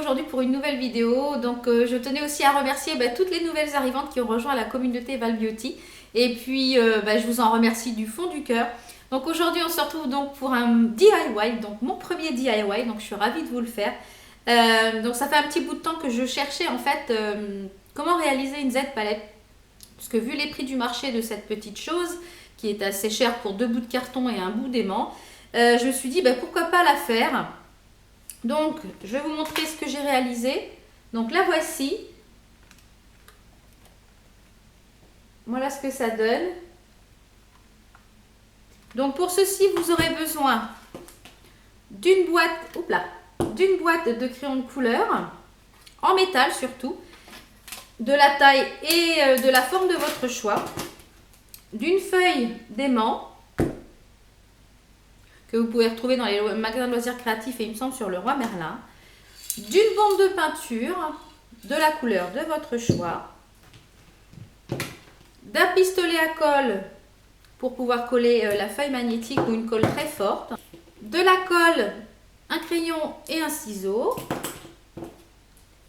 aujourd'hui pour une nouvelle vidéo. Donc je tenais aussi à remercier toutes les nouvelles arrivantes qui ont rejoint la communauté Val Beauty. Et puis je vous en remercie du fond du cœur. Donc aujourd'hui on se retrouve donc pour un DIY, donc mon premier DIY, donc je suis ravie de vous le faire. Donc ça fait un petit bout de temps que je cherchais en fait comment réaliser une Z palette. Parce que vu les prix du marché de cette petite chose, qui est assez chère pour 2 bouts de carton et un bout d'aimant, je me suis dit pourquoi pas la faire. Donc je vais vous montrer ce que j'ai réalisé. Donc la voici. Voilà ce que ça donne. Donc pour ceci, vous aurez besoin d'une boîte, de crayons de couleur, en métal surtout, de la taille et de la forme de votre choix, d'une feuille d'aimant, que vous pouvez retrouver dans les magasins de loisirs créatifs et il me semble sur le Roi Merlin, d'une bombe de peinture, de la couleur de votre choix, d'un pistolet à colle pour pouvoir coller la feuille magnétique ou une colle très forte, de la colle, un crayon et un ciseau,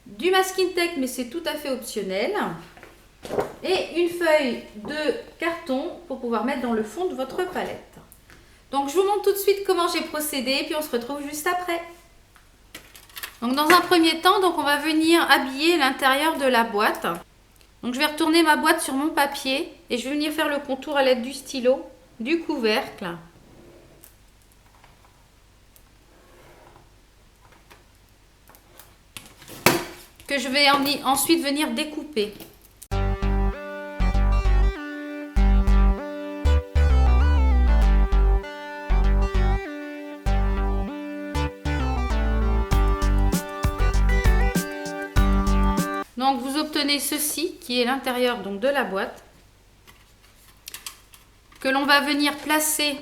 du masking tape mais c'est tout à fait optionnel, et une feuille de carton pour pouvoir mettre dans le fond de votre palette. Donc je vous montre tout de suite comment j'ai procédé et puis on se retrouve juste après. Donc dans un premier temps, on va venir habiller l'intérieur de la boîte. Donc je vais retourner ma boîte sur mon papier et je vais venir faire le contour à l'aide du stylo, du couvercle. Que je vais ensuite venir découper. Donc vous obtenez ceci qui est l'intérieur de la boîte que l'on va venir placer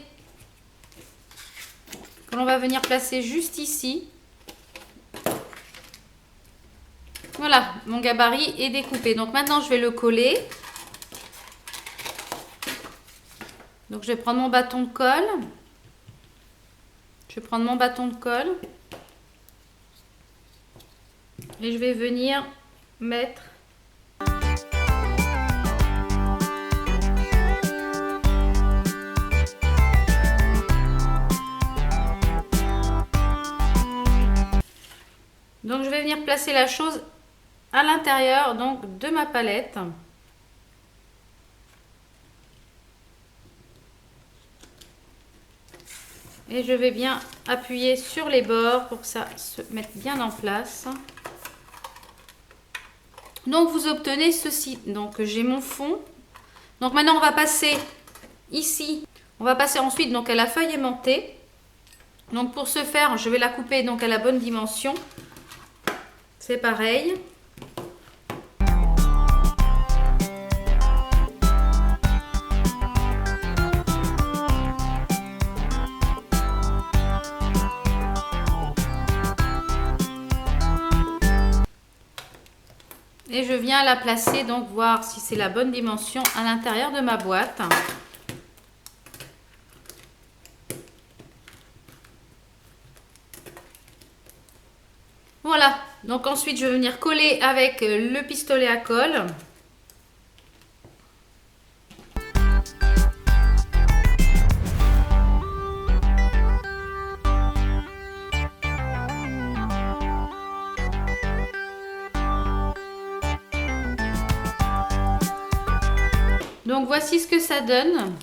juste ici. Voilà, mon gabarit est découpé. Donc maintenant je vais le coller. Donc je vais prendre mon bâton de colle. Et je vais venir mettre donc je vais venir placer la chose à l'intérieur de ma palette. Et je vais bien appuyer sur les bords pour que ça se mette bien en place. Donc vous obtenez ceci. Donc j'ai mon fond. Donc maintenant on va passer ici. On va passer ensuite à la feuille aimantée. Donc pour ce faire, je vais la couper à la bonne dimension. C'est pareil. Et je viens la placer, voir si c'est la bonne dimension à l'intérieur de ma boîte. Voilà, donc ensuite je vais venir coller avec le pistolet à colle. Donc voici ce que ça donne.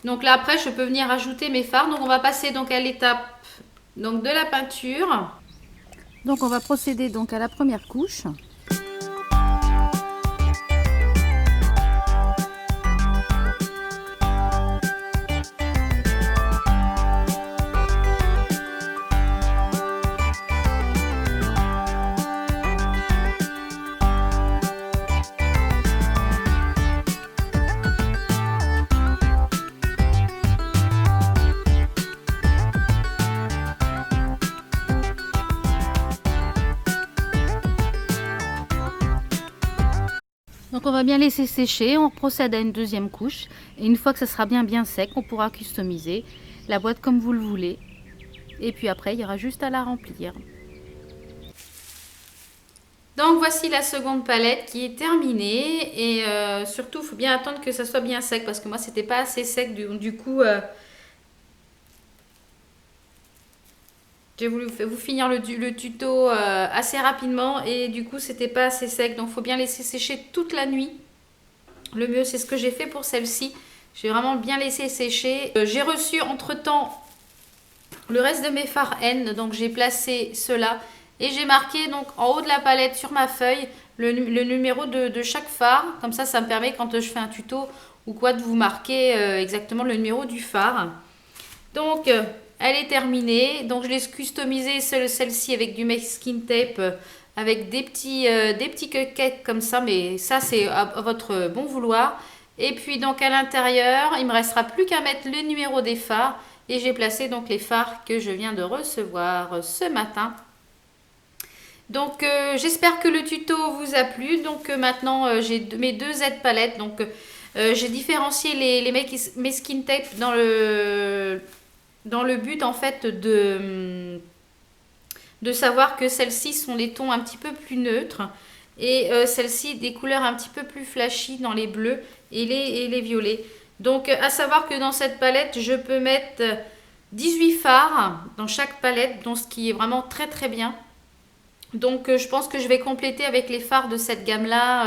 Donc là après je peux venir ajouter mes fards. Donc on va passer à l'étape de la peinture. Donc on va procéder à la première couche. Donc on va bien laisser sécher, on procède à une deuxième couche et une fois que ça sera bien sec, on pourra customiser la boîte comme vous le voulez. Et puis après, il y aura juste à la remplir. Donc voici la seconde palette qui est terminée. Et surtout, il faut bien attendre que ça soit bien sec parce que moi, c'était pas assez sec. Du coup, j'ai voulu vous finir le tuto assez rapidement. Et du coup, c'était pas assez sec. Donc, il faut bien laisser sécher toute la nuit. Le mieux, c'est ce que j'ai fait pour celle-ci. J'ai vraiment bien laissé sécher. J'ai reçu entre-temps le reste de mes fards N. Donc, j'ai placé cela. Et j'ai marqué donc en haut de la palette sur ma feuille le numéro de chaque phare. Comme ça me permet quand je fais un tuto ou quoi de vous marquer exactement le numéro du phare. Donc, elle est terminée. Donc, je l'ai customisée celle-ci avec du masking tape, avec des petits cupcakes comme ça. Mais ça, c'est à votre bon vouloir. Et puis, donc, à l'intérieur, il me restera plus qu'à mettre le numéro des phares. Et j'ai placé donc les phares que je viens de recevoir ce matin. Donc j'espère que le tuto vous a plu. Donc maintenant j'ai mes deux aides palettes. Donc j'ai différencié les masking tape dans le but en fait de savoir que celles-ci sont les tons un petit peu plus neutres et celles-ci des couleurs un petit peu plus flashy dans les bleus et les violets. Donc à savoir que dans cette palette je peux mettre 18 fards dans chaque palette, donc ce qui est vraiment très très bien. Donc je pense que je vais compléter avec les fards de cette gamme-là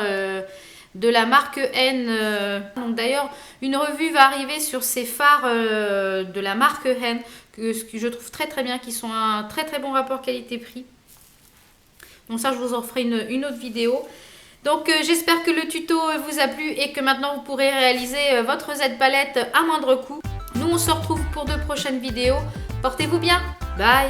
de la marque N. Donc d'ailleurs, une revue va arriver sur ces fards de la marque N que je trouve très très bien, qui sont un très très bon rapport qualité-prix. Donc ça, je vous en ferai une autre vidéo. Donc j'espère que le tuto vous a plu et que maintenant vous pourrez réaliser votre Z-palette à moindre coût. Nous, on se retrouve pour de prochaines vidéos. Portez-vous bien. Bye.